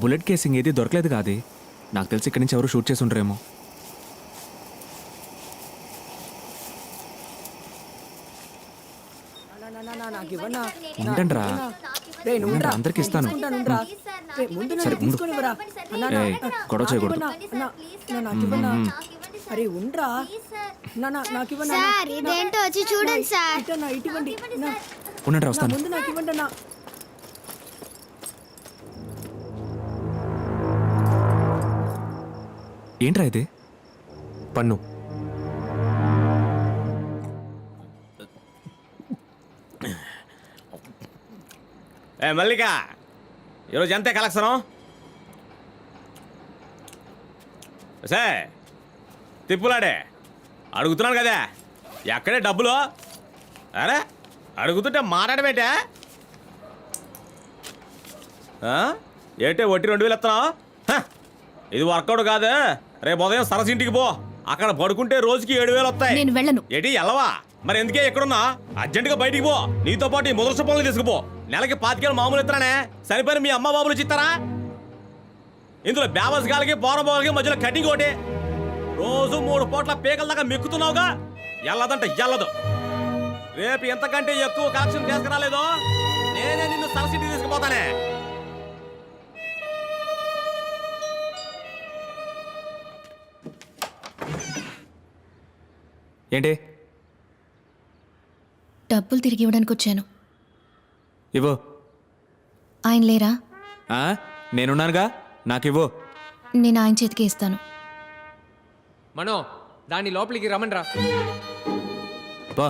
Bullet casing ఏది దొరకలేదు కాదు. నాకు తెలిసి ఇక్కడి నుంచి ఎవరు షూట్ చేసి ఉంటారేమో. ఉండండిరా, అందరికి ఇస్తాను. సరే ముందు గొడవ చేయకూడదు. ఉండండి వస్తాను. ఏంట్రా ఇది? పన్ను. మల్లిక, ఈరోజు ఎంతే కలెక్షను? సే తిప్పులాడే అడుగుతున్నాను కదా, ఎక్కడే డబ్బులు? అరే అడుగుతుంటే మాట్లాడబెట్టే ఏంటే వట్టి 2000 ఇస్తున్నావు? ఇది వర్కౌట్ కాదు. రేపు ఉదయం సరస్సు ఇంటికి పో, అక్కడ పడుకుంటే రోజుకి 7000 వస్తాయి. నేను వెళ్ళను. ఏంటి ఎల్లవా? మరి ఎందుకే ఎక్కడున్నా? అర్జెంటుగా బయటికి పో, నీతో పాటు ఈ ముదర్శ పనులు తీసుకుపో. నెలకి 25,000 మామూలు ఇస్తానే, సరిపోయిన మీ అమ్మ బాబులు ఇస్తారా? ఇందులో బేవస్ గాలకి పోరబోలకి మధ్యలో కటింగ్ ఒకటి. రోజు 3 పూట్ల పీకల దాకా మెక్కుతున్నావుగా, ఎల్లదంట ఎల్లదు. రేపు ఎంతకంటే ఎక్కువ కలెక్షన్ తీసుకురాలేదో నేనే నిన్ను సరస్వతి తీసుకుపోతానే. ఏంటి? డబ్బులు తిరిగి ఇవ్వడానికి వచ్చాను. ఇవ్వు. ఆయన లేరా? నేనున్నానుగా, నాకివ్వు. నేను ఆయన చేతికి ఇస్తాను. మనో, దాన్ని లోపలికి రమ్మనరా. బా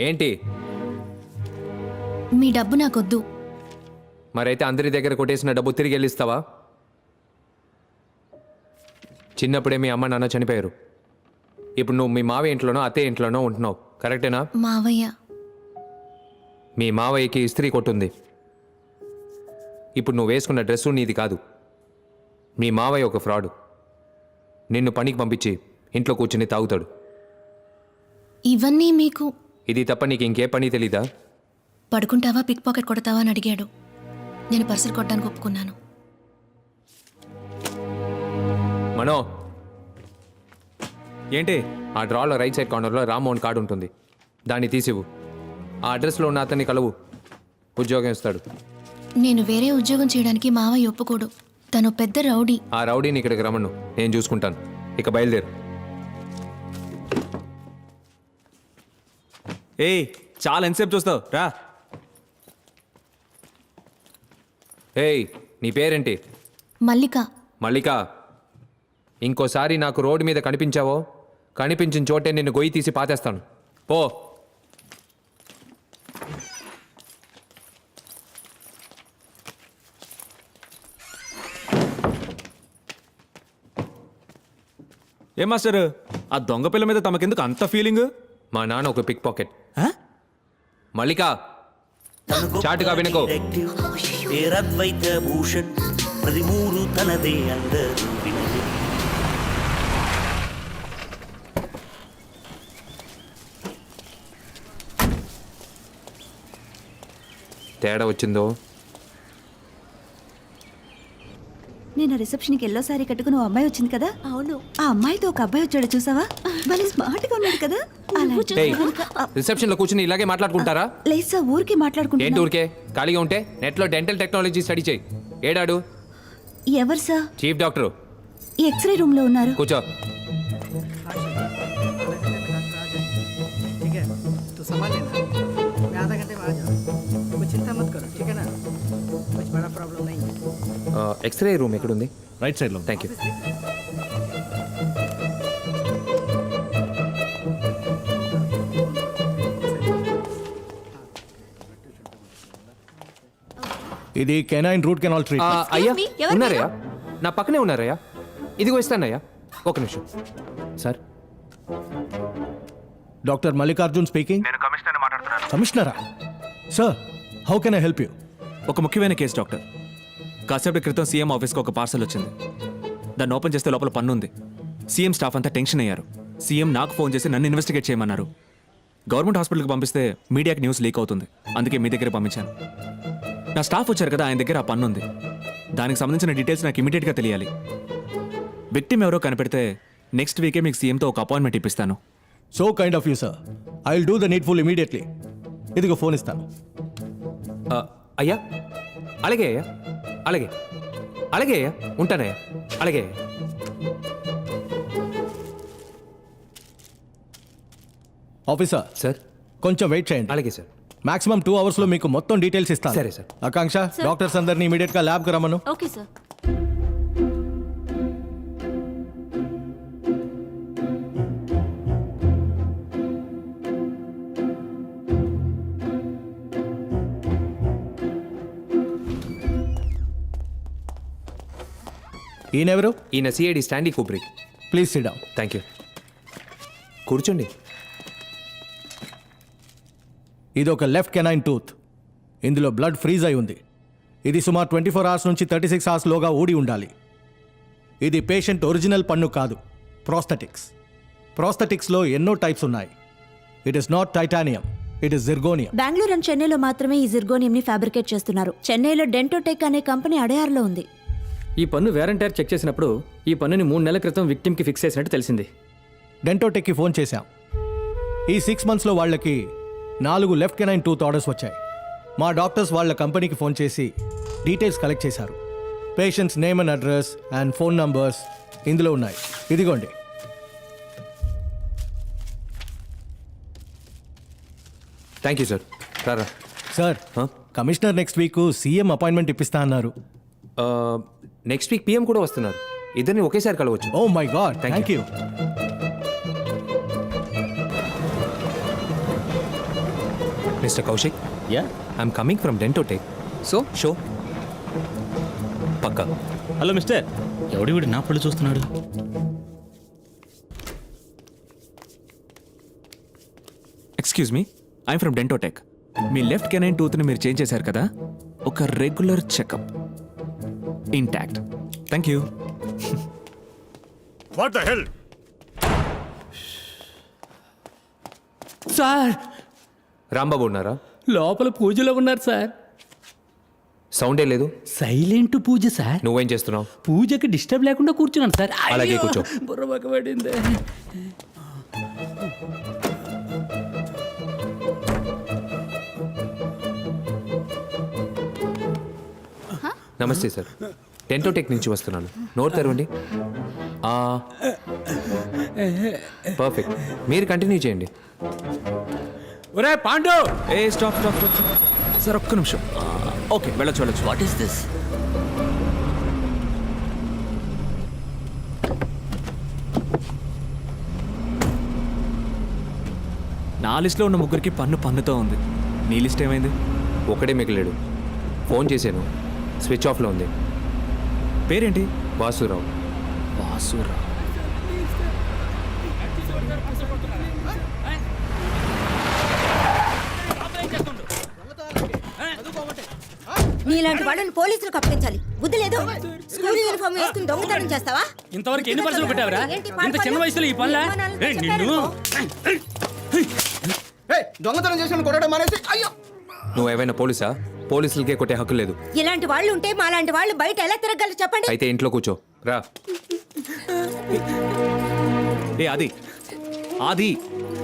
ఏంటి? మీ డబ్బు నాకొద్దు. మరైతే అందరి దగ్గర కొట్టేసిన డబ్బు తిరిగి వెళ్ళిస్తావా? చిన్నప్పుడే మీ అమ్మ నాన్న చనిపోయారు. ఇప్పుడు నువ్వు మీ మావయ్య ఇంట్లోనో అత్తయ్య ఇంట్లోనో ఉంటున్నావు, కరెక్టేనా? మావయ్య. మీ మావయ్యకి ఇస్త్రీ కొట్టుంది. ఇప్పుడు నువ్వు వేసుకున్న డ్రెస్సు నీది కాదు. మీ మావయ్య ఒక ఫ్రాడ్. నిన్ను పనికి పంపించి ఇంట్లో కూర్చుని తాగుతాడు. ఇవన్నీ మీకు? ఇది తప్ప నీకు ఇంకే పని తెలీదా? పడుకుంటావా, పిక్ పాకెట్ కొడతావా అని అడిగాడు. నేను పర్సులు కొట్టడానికి ఒప్పుకున్నాను. మనో, ఏంటి? ఆ డ్రాలో రైట్ సైడ్ కార్నర్లో రామ్మోహన్ కార్డు ఉంటుంది, దాన్ని తీసివు. ఆ అడ్రస్లో ఉన్న అతన్ని కలవు, ఉద్యోగం ఇస్తాడు. నేను వేరే ఉద్యోగం చేయడానికి మావయ్య ఒప్పుకోడు. తను పెద్ద రౌడీ. ఆ రౌడీని ఇక్కడికి రమ్మను, నేను చూసుకుంటాను. ఇక బయలుదేరు. ఏయ్, చాలా ఎంతసేపు చూస్తావు? రా. ఏయ్, నీ పేరేంటి? మల్లిక. మల్లిక, ఇంకోసారి నాకు రోడ్డు మీద కనిపించావో, కనిపించిన చోటే నిన్ను గొయ్యి తీసి పాతేస్తాను. పో. ఏ మాస్టర్, ఆ దొంగ పిల్ల మీద తమకెందుకు అంత ఫీలింగ్? మా నాన్న ఒక పిక్ పాకెట్. మల్లిక, చాటుగా వినుకో. పేరద్వైత భూషణ్ 13 తనదే అందరూ వినదే. తేడా వచ్చిందో? నేను రిసెప్షన్కి ఎల్లో సారీ కట్టుకుని ఓ అమ్మాయి వచ్చింది కదా. అవును, ఆ అమ్మాయితో ఒక అబ్బాయి వచ్చాడు, చూసావా? భలే స్మార్ట్ గా ఉన్నాడు కదా. రిసెప్షన్ లో కూర్చుని ఇలాగే మాట్లాడుకుంటారా? లేదు సార్, ఊరికే మాట్లాడుకుంటా. ఏంటి ఊరికే? ఖాళీగా ఉంటే నెట్ లో డెంటల్ టెక్నాలజీ స్టడీ చేయి. ఏడాడు? ఎవరు sir? Chief doctor. X-ray room లో ఉన్నారు. కూర్చో. ఎక్స్రే రూమ్ ఎక్కడుంది? రైట్ సైడ్ లో. Thank you. ఇది కెనైన్ రూట్ కెనాల్ ట్రీట్మెంట్. అయ్యా ఉన్నారయ్యా, నా పక్కనే ఉన్నారయ్యా. ఇదిగో ఇస్తానయ్యా, ఒక నిమిషం. Sir, doctor Mallikarjun speaking. నేను కమిషనర్ మాట్లాడుతున్నాను. కమిషనరా? Sir, how can I help you? ఒక ముఖ్యమైన కేసు డాక్టర్. కాసేపటి క్రితం సీఎం ఆఫీస్కి ఒక పార్సల్ వచ్చింది. దాన్ని ఓపెన్ చేస్తే లోపల పన్ను ఉంది. సీఎం స్టాఫ్ అంతా టెన్షన్ అయ్యారు. సీఎం నాకు ఫోన్ చేసి నన్ను ఇన్వెస్టిగేట్ చేయమన్నారు. గవర్నమెంట్ హాస్పిటల్కి పంపిస్తే మీడియాకి న్యూస్ లీక్ అవుతుంది. అందుకే మీ దగ్గర పంపించాను. నా స్టాఫ్ వచ్చారు కదా, ఆయన దగ్గర ఆ పన్ను ఉంది. దానికి సంబంధించిన డీటెయిల్స్ నాకు ఇమీడియట్గా తెలియాలి. విక్టిమ్ ఎవరో కనిపెడితే నెక్స్ట్ వీకే మీకు సీఎంతో ఒక అపాయింట్మెంట్ ఇప్పిస్తాను. So kind of you sir. I will do the needful immediately. ఇదిగో ఫోన్ ఇస్తాను. అయ్యా అలాగే అయ్యా, అలాగే అలాగే అయ్యా, ఉంటానయ్యా, అలాగే అయ్యా. ఆఫీసర్ సార్ కొంచెం వెయిట్ చేయండి. అలాగే సార్. మాక్సిమం 2 hours లో మీకు మొత్తం డీటెయిల్స్ ఇస్తాను. సరే, సార్. ఆకాంక్ష, డాక్టర్స్ అందరినీ ఇమీడియట్ గా ల్యాబ్కి రమ్మను. Okay sir. ఈయనెవరు? ఈయన CID Stanley Kubrick. Please sit down. Thank you. కూర్చోండి. ఇది ఒక లెఫ్ట్ కెనైన్ టూత్. ఇందులో బ్లడ్ ఫ్రీజ్ అయి ఉంది. ఇది సుమారు 24 hours నుంచి 36 hours లోగా ఊడి ఉండాలి. ఇది పేషెంట్ ఒరిజినల్ పన్ను కాదు, ప్రోస్థెటిక్స్. ప్రోస్థెటిక్స్లో ఎన్నో టైప్స్ ఉన్నాయి. It is not titanium, it is zirconium. Bengaluru and చెన్నైలో మాత్రమే ఈ జిర్గోనియం ని ఫ్యాబ్రికేట్ చేస్తున్నారు. చెన్నైలో డెంటోటెక్ అనే కంపెనీ అడయార్లో ఉంది. ఈ పన్ను వేరంటైర్ చెక్ చేసినప్పుడు ఈ పన్నుని 3 నెలల క్రితం విక్టిమ్కి ఫిక్స్ చేసినట్టు తెలిసింది. డెంటోటెక్కి ఫోన్ చేశాం. ఈ 6 monthsలో వాళ్ళకి 4 లెఫ్ట్ కెనైన్ టూత్ ఆర్డర్స్ వచ్చాయి. మా డాక్టర్స్ వాళ్ళ కంపెనీకి ఫోన్ చేసి డీటెయిల్స్ కలెక్ట్ చేశారు. Patients name and address and phone numbers ఇందులో ఉన్నాయి. ఇదిగోండి. Thank you sir. రారా. Sir, commissioner next week CM appointment ఇప్పిస్తా అన్నారు. నెక్స్ట్ వీక్ పిఎం కూడా వస్తున్నారు. ఇద్దరిని ఒకేసారి కలవచ్చు. Oh my god, Thank thank you. Mister Kaushik, yeah, I'm coming from Dentotech. So show పక్కా. Hello mister. ఎవడి వీడు నా పళ్ళు చూస్తున్నాడు? Excuse me, I'm from Dentotech. మీ లెఫ్ట్ కెనైన్ టూత్ని మీరు చేంజ్ చేశారు కదా, ఒక regular checkup intact. Thank you. What the hell? Sir Rambabu ఉన్నారా? లోపల పూజలో ఉన్నారు సార్. సౌండే లేదు. సైలెంట్ పూజ సార్. నువ్వేం చేస్తున్నావు? పూజకి డిస్టర్బ్ లేకుండా కూర్చున్నాను సార్. అలాగే అయ్యో, కూర్చో. బుర్ర పక్కబడింది. నమస్తే సార్. డెంటోటెక్ నుంచి వస్తున్నాను. నోట్ తెరవండి. పర్ఫెక్ట్. మీరు కంటిన్యూ చేయండి. ఒరే పాండు, ఏ స్టాప్ స్టాప్ స్టాప్. సార్ ఒక్క నిమిషం. ఓకే, వెళ్ళొచ్చు వెళ్ళొచ్చు. What is this? నా లిస్ట్లో ఉన్న ముగ్గురికి పన్నుతో ఉంది. నీ లిస్ట్ ఏమైంది? ఒకడే మిగిలాడు. ఫోన్ చేశాను, స్విచ్ ఆఫ్లో ఉంది. పేరేంటి? వాసురావు. వాసురా. నీలాంటి వాళ్ళని పోలీసులకు అప్పగించాలి. బుద్ధి లేదు. స్కూల్ యూనిఫామ్ వేసుకుని దొంగతనం చేస్తావా? ఇంతవరకు ఎన్ని పర్సలు పెట్టావరా? ఏంటి ఇంత చిన్న వయసులో ఈ పనులా? నిన్ను దొంగతనం చేసిన కొట్టడం మానేసి. అయ్యో, నువ్వు ఏమైనా పోలీసా? పోలీసులకే కొట్టే హక్కు లేదు. ఇలాంటి వాళ్ళు ఉంటే మాలాంటి వాళ్ళు బయట ఎలా తిరగలరు చెప్పండి. అయితే ఇంట్లో కూర్చో. రా. ఏ ఆది, ఆది,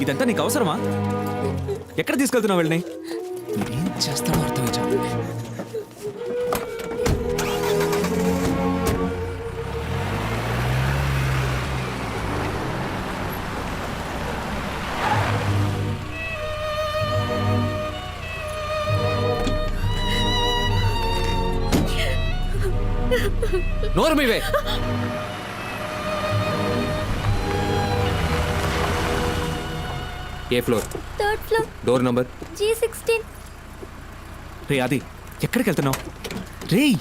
ఇదంతా నీకు అవసరమా? ఎక్కడ తీసుకెళ్తున్నావు వెళ్ళని? ఏం చేస్తాడో అర్థం కాదు. నోరు మీవే. ఏ floor? 3rd floor door number G16. రే ఆది, ఎక్కడికి వెళ్తున్నావు? రేయ్,